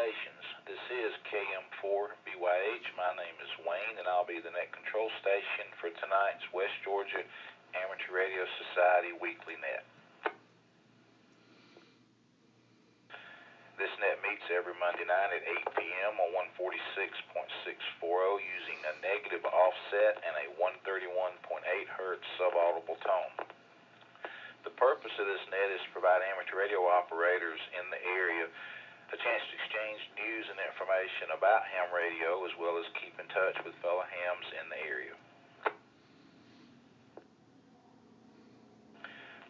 stations. This is KM4BYH. My name is Wayne, and I'll be the net control station for tonight's West Georgia Amateur Radio Society Weekly Net. This net meets every Monday night at 8 p.m. on 146.640 using a negative offset and a 131.8 hertz subaudible tone. The purpose of this net is to provide amateur radio operators in the area a chance to exchange news and information about ham radio, as well as keep in touch with fellow hams in the area.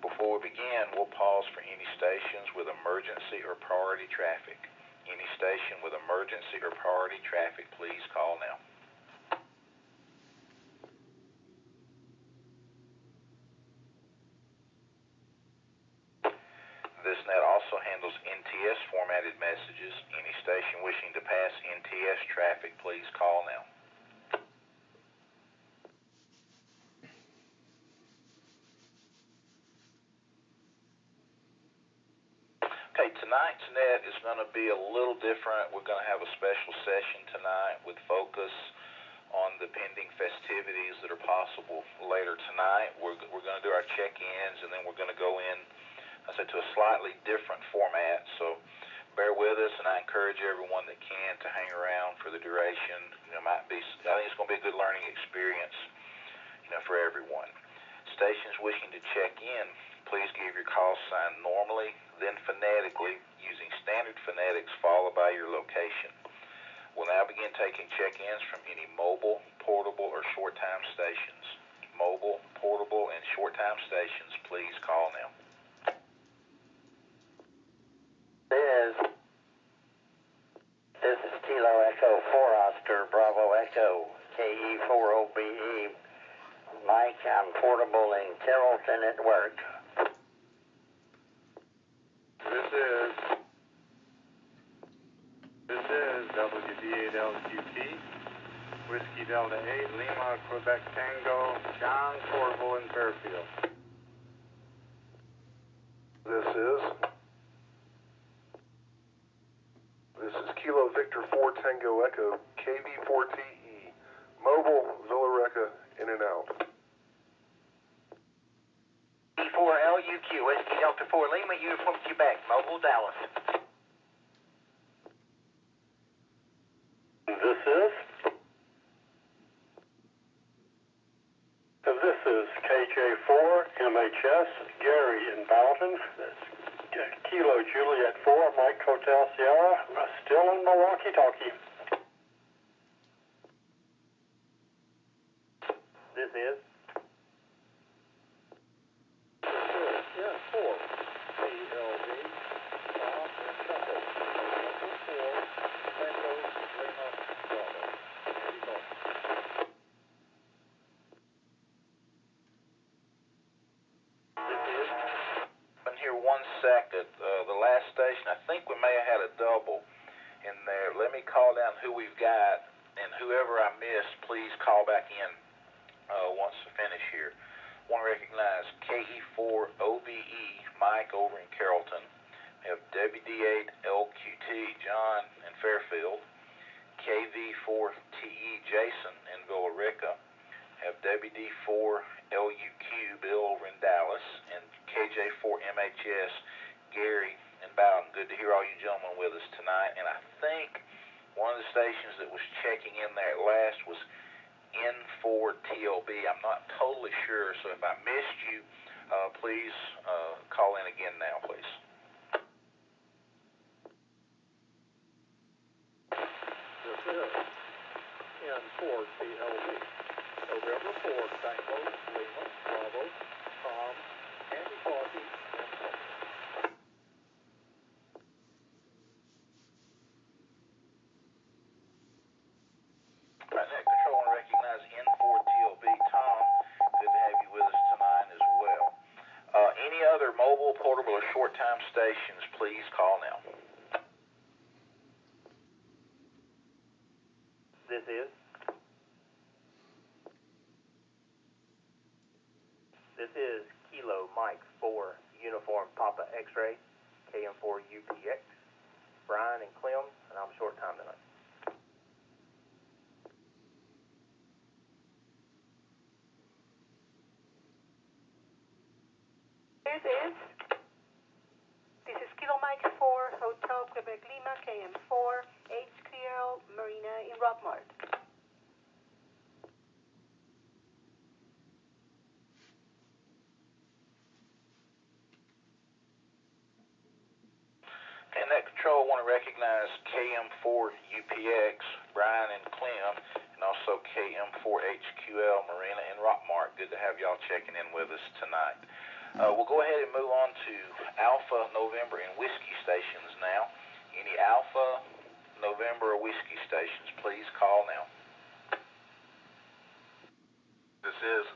Before we begin, we'll pause for any stations with emergency or priority traffic. Any station with emergency or priority traffic, please call now. This net also handles NTS formatted messages. Any station wishing to pass NTS traffic, please call now. Okay, tonight's net is going to be a little different. We're going to have a special session tonight with focus on the pending festivities that are possible later tonight. We're going to do our check-ins, and then we're going to go in, I said, to a slightly different format, so bear with us, and I encourage everyone that can to hang around for the duration. I think it's going to be a good learning experience, for everyone. Stations wishing to check in, please give your call sign normally, then phonetically, using standard phonetics followed by your location. We'll now begin taking check-ins from any mobile, portable, or short-time stations. Mobile, portable, and short-time stations, please call now. This is Kilo Echo 4 Oscar Bravo Echo KE4OBE. Mike, I'm portable in Carrollton at work. This is WD8LQT, Whiskey Delta 8, Lima, Quebec Tango, John portable in Fairfield. This is Kilo Victor 4 Tango Echo, KV4TE, mobile, Villa Rica, in and out. E4LUQ, Whiskey Delta 4 Lima, Uniform Quebec, mobile Dallas. This is KJ4 MHS, Gary in Bowden. Kilo Juliet 4, Mike Hotel Sierra, still in Milwaukee Talkie. This is N4, CLV, Tom and Chuckle, number 4, Tango, Lima, Bravo. Here 1 second. The last station, I think we may have had a double in there. Let me call down who we've got, and whoever I missed, please call back in once to finish here. Want to recognize KE4OBE, Mike over in Carrollton. We have WD8LQT, John in Fairfield. KV4TE, Jason in Villa Rica. Have WD4LUQ, Bill over in Dallas, and KJ4MHS, Gary in Bowden. Good to hear all you gentlemen with us tonight. And I think one of the stations that was checking in there at last was N4TLB. I'm not totally sure, so if I missed you, please call in again now, please. This is N4TLB, November 4, Tango, Lima, Bravo, Tom, Andy Coffee, and Tom. Right, net control, want to recognize N4TLB, Tom. Good to have you with us tonight as well. Any other mobile, portable, or short-time stations, please call now. This is Kilo Mike 4 Uniform Papa X-Ray, KM4UPX, Brian and Clem, and I'm Hotel Quebec Lima, KM4, HQL Marina in Rockmart. And that control, I want to recognize KM4 UPX, Brian and Clem, and also KM4HQL Marina in Rockmart. Good to have y'all checking in with us tonight. We'll go ahead and move on to Alpha, November, and Whiskey stations now. Any Alpha, November, or Whiskey stations, please call now. This is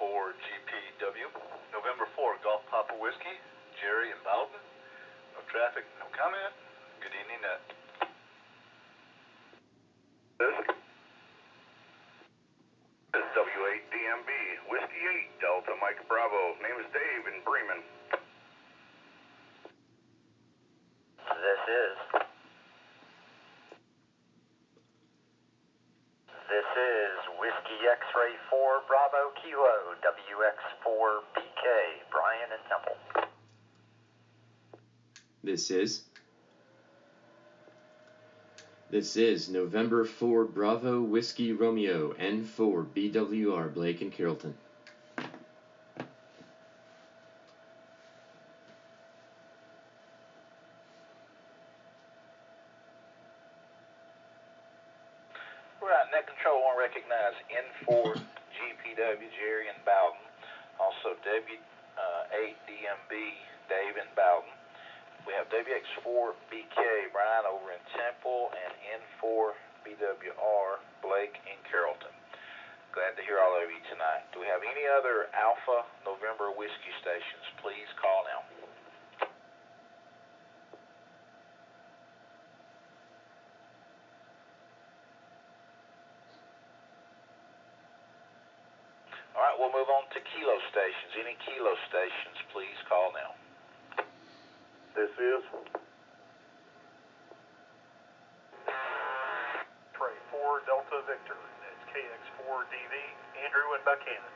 N4GPW, November 4, Golf Papa Whiskey, Jerry and Bowden. No traffic, no comment. Good evening, Net. This is W8DMB, Whiskey 8, Delta Mike Bravo. Name is Dave in Bremen. This is Whiskey X-Ray 4 Bravo Kilo WX4 BK Brian and Temple. This is November 4 Bravo Whiskey Romeo N4 BWR Blake and Carrollton. Right, net control, I want to recognize N4 GPW, Jerry and Bowden. Also W8DMB, Dave and Bowden. We have WX4 BK, Brian over in Temple, and N4 BWR, Blake in Carrollton. Glad to hear all of you tonight. Do we have any other Alpha November Whiskey stations? Please call now. All right, we'll move on to Kilo stations. Any Kilo stations, please call now. This is Trey 4 Delta Victor. That's KX4DV, Andrew and Buchanan.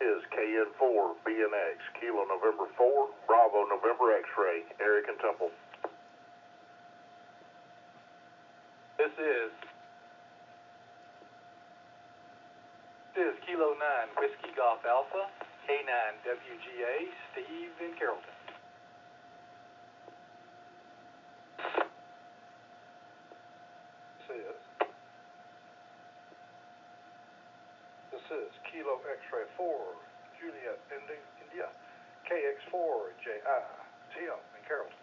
Is KN4 BNX, Kilo November 4, Bravo November X-Ray, Eric and Temple. This is Kilo 9 Whiskey Golf Alpha, K9 WGA, Steve in Carrollton. This is Kilo X-Ray 4, Juliet India, KX4 JI, Tim in Carrollton.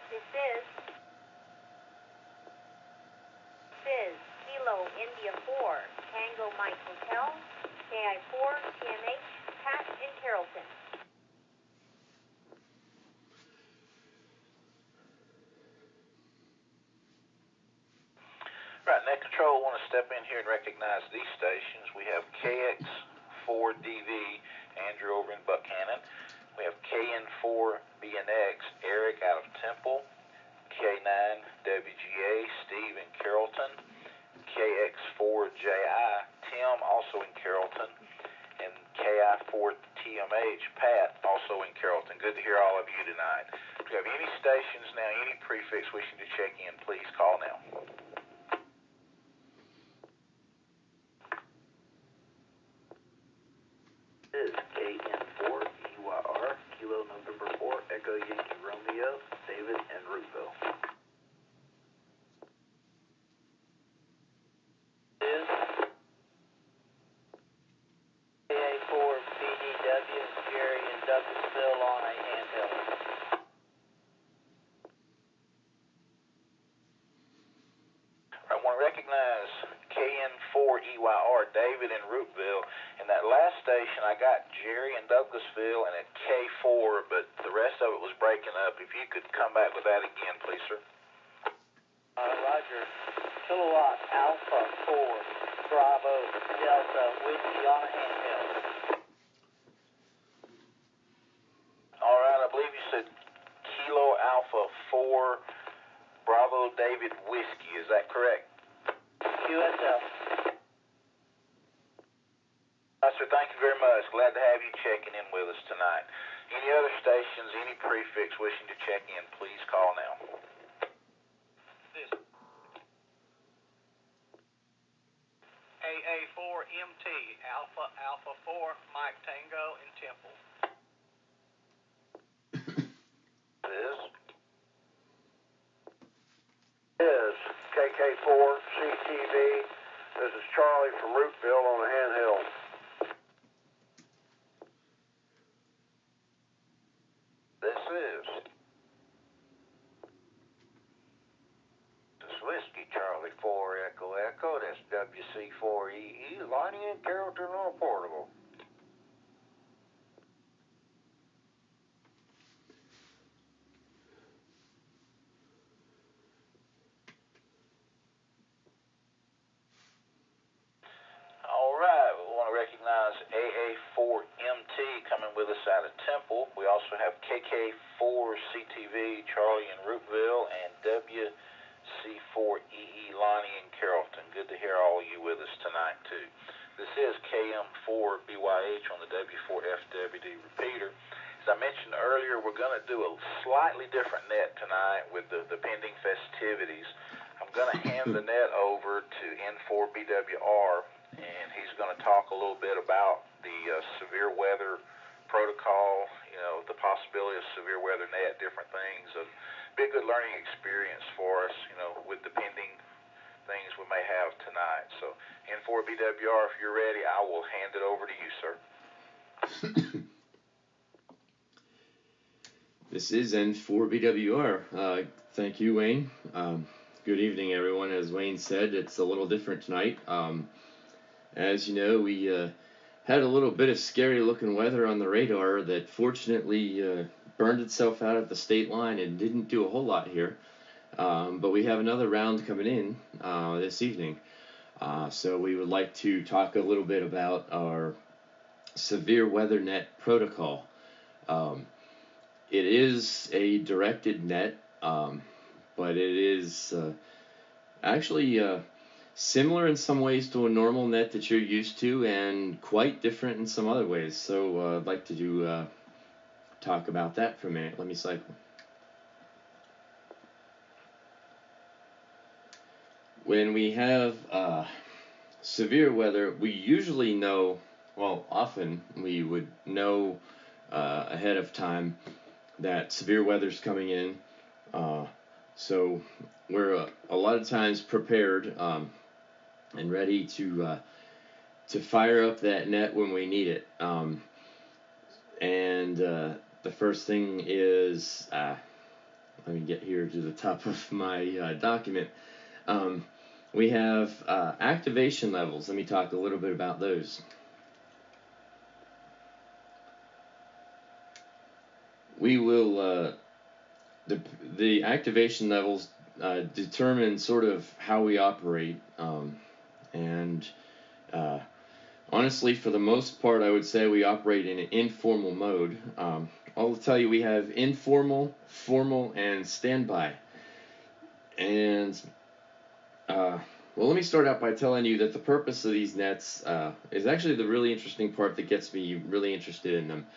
This is Kilo India 4, Tango Mike Hotel, KI4 TMH, Pat in Carrollton. Right, net control, I want to step in here and recognize these stations. We have KX4DV, Andrew over in Buchanan. We have KN4BNX, Eric out of Temple. K9WGA, Steve in Carrollton. KX4JI, Tim also in Carrollton. And KI4TMH, Pat also in Carrollton. Good to hear all of you tonight. If you have any stations now, any prefix wishing to check in, please call now. This is KN4 EYR, Kilo November 4, Echo Yankee Romeo, David and Roosevelt. Is KA4 BDW, Jerry and Douglasville on a handheld. I want to recognize KN4EYR, David in Rookville. In that last station, I got Jerry in Douglasville and a K4, but the rest of it was breaking up. If you could come back with that again, please, sir. Roger. Kilowatt Alpha 4, Bravo, Delta, Whiskey on a handheld. 4 Bravo David Whiskey. Is that correct? QSL. Sir, thank you very much. Glad to have you checking in with us tonight. Any other stations, any prefix wishing to check in, please call now. This AA4MT, Alpha 4, Mike Tango in Temple. This Is KK4 CTV. This is Charlie from Rootville on the handheld. This is Whiskey Charlie 4 Echo Echo. That's WC4EE, Lonnie and Carrollton on Portable. All right, we want to recognize AA4MT coming with us out of Temple. We also have KK4CTV, Charlie in Rootville, and WC4EE, Lonnie in Carrollton. Good to hear all of you with us tonight, too. This is KM4BYH on the W4FWD repeater. As I mentioned earlier, we're going to do a slightly different net tonight with the pending festivities. I'm going to hand the net over to N4BWR, and he's going to talk a little bit about the severe weather protocol, the possibility of severe weather net, different things. It'll be a good learning experience for us, with the pending things we may have tonight. So, N4BWR, if you're ready, I will hand it over to you, sir. This is N4BWR. Thank you, Wayne. Good evening, everyone. As Wayne said, it's a little different tonight. As you know, we had a little bit of scary-looking weather on the radar that fortunately burned itself out at the state line and didn't do a whole lot here. But we have another round coming in this evening. So we would like to talk a little bit about our severe weather net protocol. It is a directed net, but it is actually similar in some ways to a normal net that you're used to, and quite different in some other ways. So I'd like to talk about that for a minute. Let me cycle. When we have severe weather, we usually know, often we would know ahead of time that severe weather's coming in. So we're a lot of times prepared and ready to fire up that net when we need it. And the first thing is, let me get here to the top of my document. We have activation levels. Let me talk a little bit about those. We will, the activation levels determine sort of how we operate, and honestly, for the most part, I would say we operate in an informal mode. I'll tell you, we have informal, formal, and standby. And let me start out by telling you that the purpose of these nets is actually the really interesting part that gets me really interested in them.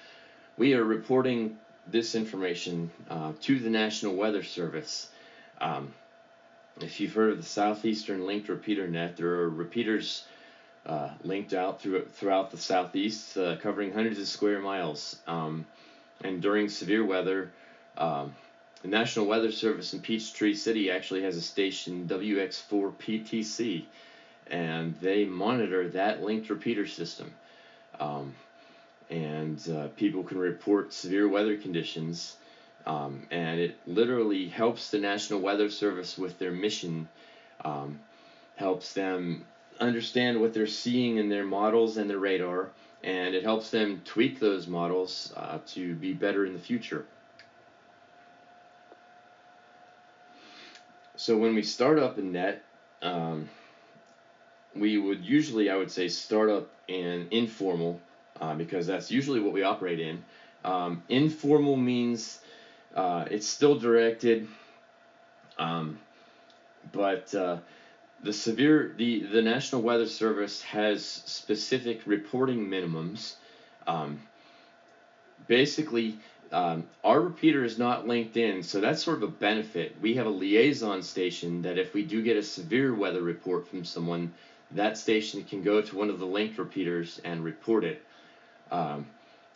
We are reporting this information to the National Weather Service. If you've heard of the Southeastern Linked Repeater Net, there are repeaters linked out throughout the Southeast, covering hundreds of square miles. And during severe weather, the National Weather Service in Peachtree City actually has a station, WX4PTC, and they monitor that linked repeater system. And people can report severe weather conditions, and it literally helps the National Weather Service with their mission, helps them understand what they're seeing in their models and their radar, and it helps them tweak those models to be better in the future. So when we start up a net, we would usually, I would say, start up in informal, because that's usually what we operate in. Informal means it's still directed, But the National Weather Service has specific reporting minimums. Basically, our repeater is not linked in, so that's sort of a benefit. We have a liaison station that if we do get a severe weather report from someone, that station can go to one of the linked repeaters and report it.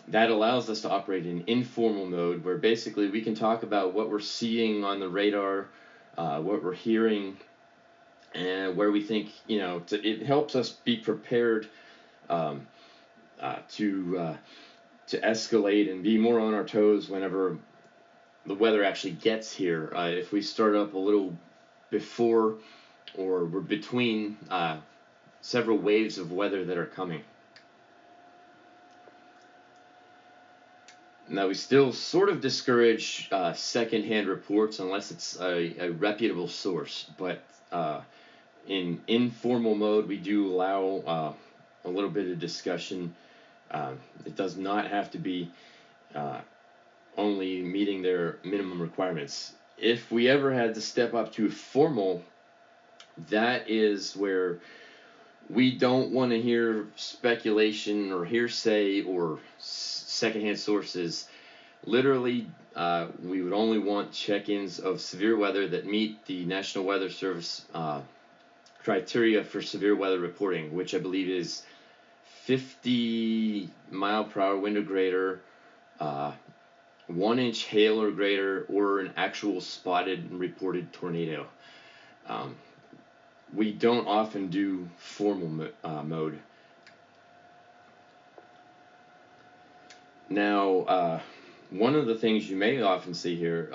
That allows us to operate in informal mode, where basically we can talk about what we're seeing on the radar, what we're hearing, and where we think, it helps us be prepared to escalate and be more on our toes whenever the weather actually gets here. If we start up a little before or we're between several waves of weather that are coming. Now, we still sort of discourage secondhand reports unless it's a reputable source, but in informal mode, we do allow a little bit of discussion. It does not have to be only meeting their minimum requirements. If we ever had to step up to formal, that is where we don't want to hear speculation or hearsay or secondhand sources. Literally, we would only want check-ins of severe weather that meet the National Weather Service criteria for severe weather reporting, which I believe is 50 mile per hour wind or greater, 1 inch hail or greater, or an actual spotted and reported tornado. We don't often do formal mode. Now, one of the things you may often see here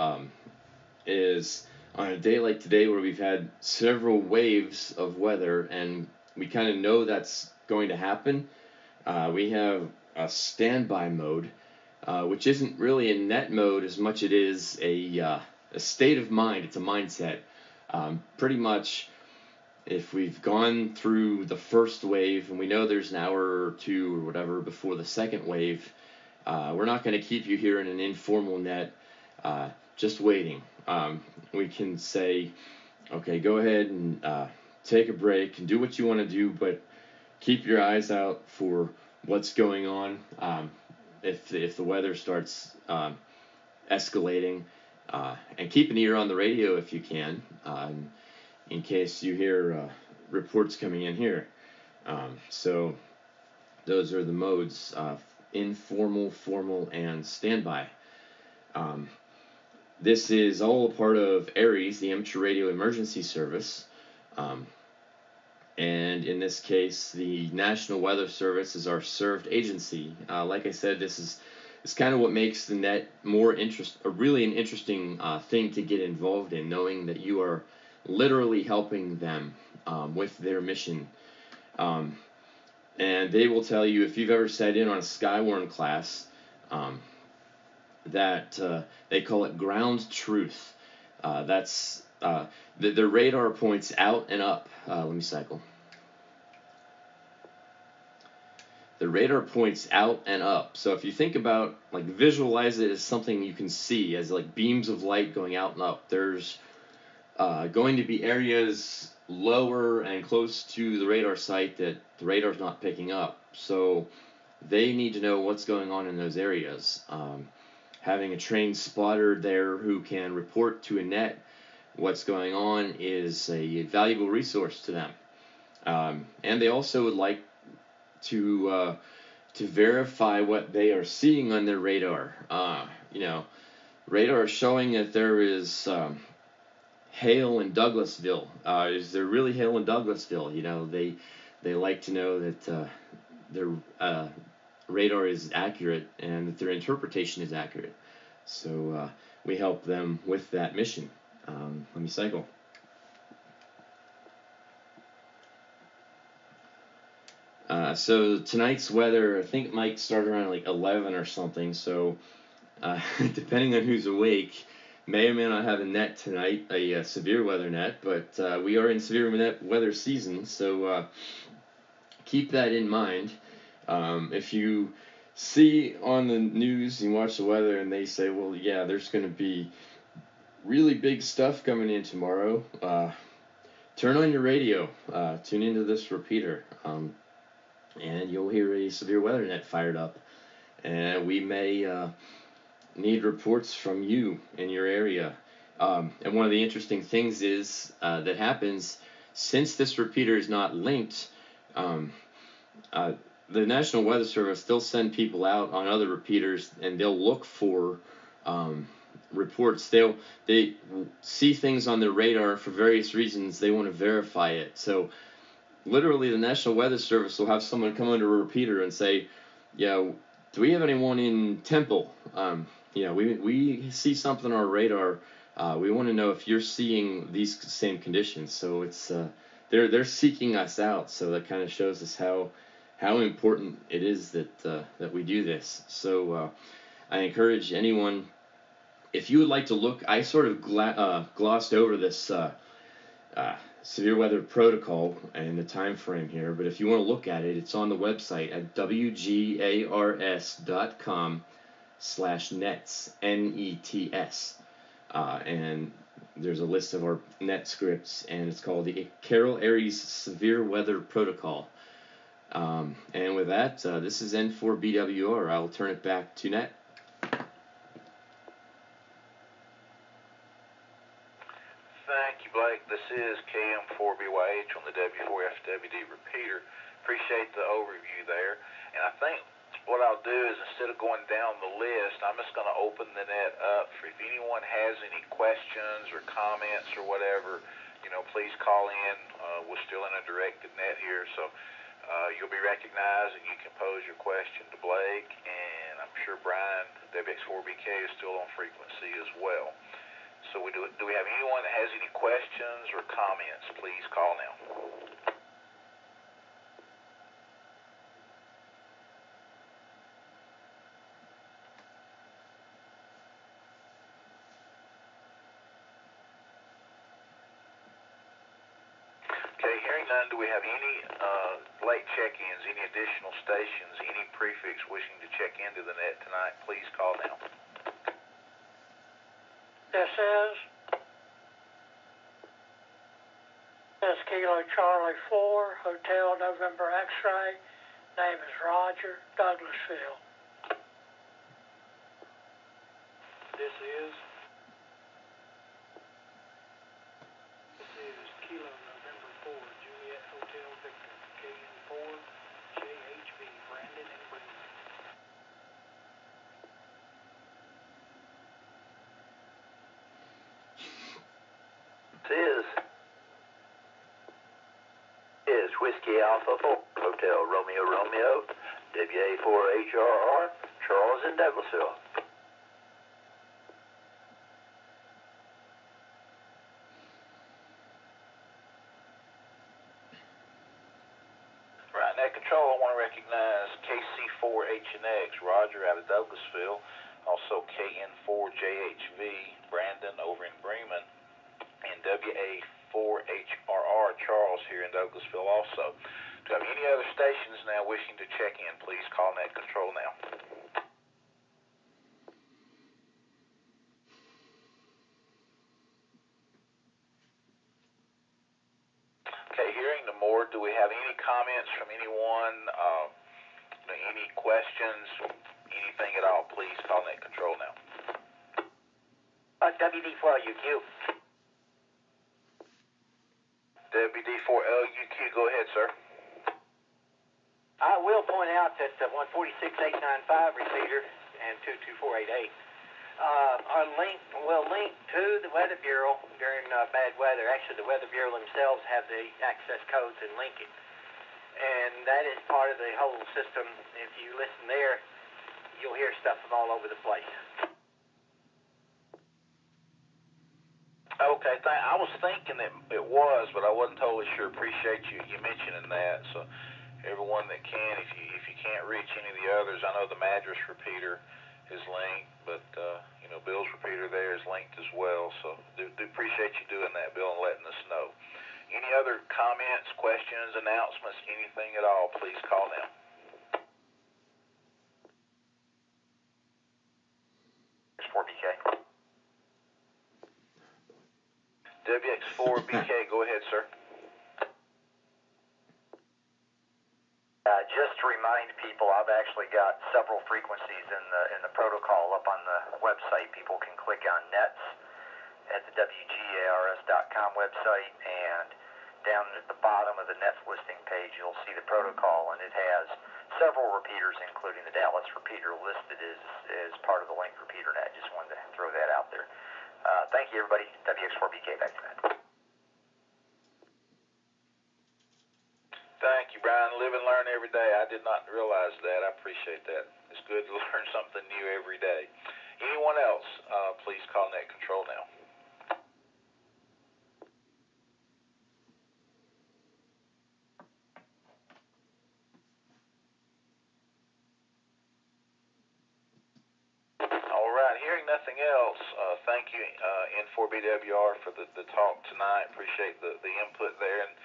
is on a day like today where we've had several waves of weather and we kind of know that's going to happen, we have a standby mode, which isn't really a net mode as much it is a state of mind. It's a mindset. Pretty much, if we've gone through the first wave and we know there's an hour or two or whatever before the second wave, we're not going to keep you here in an informal net just waiting. We can say, okay, go ahead and take a break and do what you want to do, but keep your eyes out for what's going on. If the weather starts escalating, and keep an ear on the radio if you can, in case you hear reports coming in here. So those are the modes: informal, formal, and standby. This is all a part of ARES, the Amateur Radio Emergency Service. And in this case, the National Weather Service is our served agency. Like I said, this is kind of what makes the net really an interesting thing to get involved in, knowing that you are literally helping them with their mission. And they will tell you, if you've ever sat in on a Skywarn class, that they call it ground truth. That's the radar points out and up. Let me cycle. The radar points out and up. So if you think about, visualize it as something you can see, as beams of light going out and up. There's going to be areas lower and close to the radar site that the radar's not picking up. So they need to know what's going on in those areas. Having a trained spotter there who can report to a net what's going on is a valuable resource to them. And they also would like to verify what they are seeing on their radar. Radar is showing that there is hail in Douglasville. Is there really hail in Douglasville? They like to know that their radar is accurate and that their interpretation is accurate. So we help them with that mission. Let me cycle. So tonight's weather, I think it might start around 11 or something. So depending on who's awake, may or may not have a net tonight, a severe weather net. But we are in severe weather season, so keep that in mind. If you see on the news and watch the weather and they say, well, yeah, there's going to be really big stuff coming in tomorrow. Turn on your radio. Tune into this repeater. And you'll hear a severe weather net fired up. And we may need reports from you in your area. And one of the interesting things is that happens since this repeater is not linked. The National Weather Service, they'll send people out on other repeaters and they'll look for reports. They see things on their radar for various reasons. They want to verify it. So literally the National Weather Service will have someone come under a repeater and say, yeah, do we have anyone in Temple? We see something on our radar. We want to know if you're seeing these same conditions. So it's they're seeking us out. So that kind of shows us how important it is that we do this. So I encourage anyone, if you would like to look, I sort of glossed over this severe weather protocol and the time frame here, but if you want to look at it, it's on the website at wgars.com/nets, NETS. And there's a list of our net scripts, and it's called the Carroll Aries Severe Weather Protocol. And with that, this is N4BWR. I'll turn it back to Net. Thank you, Blake. This is KM4BYH on the W4FWD repeater. Appreciate the overview there. And I think what I'll do is, instead of going down the list, I'm just going to open the net up for if anyone has any questions or comments or whatever, please call in. We're still in a directed net here, so you'll be recognized and you can pose your question to Blake, and I'm sure Brian, WX4BK, is still on frequency as well. So do we have anyone that has any questions or comments? Please call now. Okay, hearing none, do we have any late check-ins, any additional stations, any prefix wishing to check into the net tonight? Please call now. This is Kilo Charlie 4, Hotel November X-Ray. Name is Roger, Douglasville. This is Kilo November 4, Juliet Hotel Victor, KN4, JHV, Brandon and Bremen. This is Whiskey Alpha 4, Hotel Romeo Romeo, WA4HRR, Charles in Douglasville. Right, net control, I want to recognize KC4HNX, Roger out of Douglasville, also KN4JHV, Brandon over in Bremen, and WA4HRR, Charles here in Douglasville also. Do you have any other stations now wishing to check in? Please call net control now. Okay, hearing no more, do we have any comments from anyone? Any questions? Anything at all? Please call net control now. WD4UQ. WD4LUQ, go ahead, sir. I will point out that 146.895 repeater and 22488 will link to the Weather Bureau during bad weather. Actually, the Weather Bureau themselves have the access codes and link it. And that is part of the whole system. If you listen there, you'll hear stuff from all over the place. Okay, I was thinking that it was, but I wasn't totally sure. Appreciate you mentioning that. So everyone that can, if you can't reach any of the others, I know the Madras repeater is linked, but Bill's repeater there is linked as well. So do appreciate you doing that, Bill, and letting us know. Any other comments, questions, announcements, anything at all, please call now. It's 4BK. WX4BK, go ahead, sir. Just to remind people, I've actually got several frequencies in the protocol up on the website. People can click on nets at the WGARS.com website, and down at the bottom of the nets listing page, you'll see the protocol, and it has several repeaters, including the Dallas repeater, listed as part of the link repeater net. Just wanted to throw that out there. Thank you, everybody. WX4BK, back to that. Thank you, Brian. Live and learn every day. I did not realize that. I appreciate that. It's good to learn something new every day. Anyone else, please call Net Control now. All right. Hearing nothing else, thank you, N4BWR, for the talk tonight. Appreciate the input there, and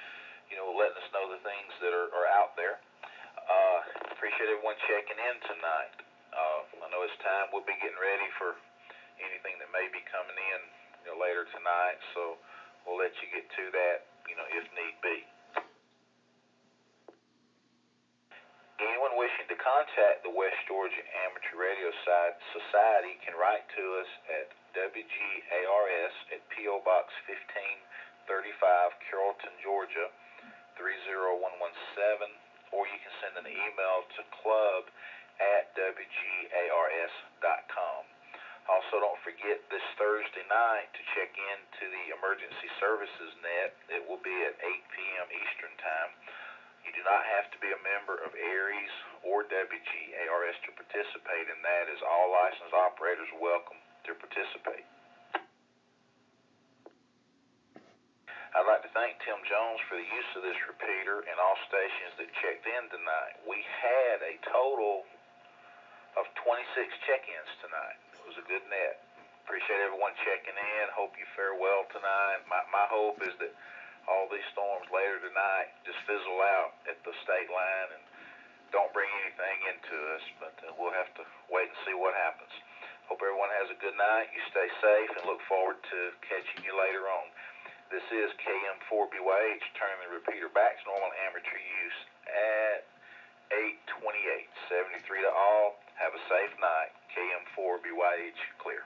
letting us know the things that are out there. Appreciate everyone checking in tonight. I know it's time. We'll be getting ready for anything that may be coming in later tonight, so we'll let you get to that if need be. Anyone wishing to contact the West Georgia Amateur Radio Society can write to us at WGARS at P.O. Box 1535, Carrollton, Georgia 30117, or you can send an email to club@WGARS.com. Also, don't forget this Thursday night to check into the Emergency Services Net. It will be at 8 p.m. Eastern Time. You do not have to be a member of ARES or WGARS to participate in that, as all licensed operators are welcome to participate. I'd like to thank Tim Jones for the use of this repeater and all stations that checked in tonight. We had a total of 26 check-ins tonight. It was a good net. Appreciate everyone checking in. Hope you fare well tonight. My hope is that all these storms later tonight just fizzle out at the state line and don't bring anything into us, but we'll have to wait and see what happens. Hope everyone has a good night. You stay safe, and look forward to catching you later on. This is KM4BYH, turning the repeater back to normal amateur use at 8:28. 73 to all. Have a safe night. KM4BYH clear.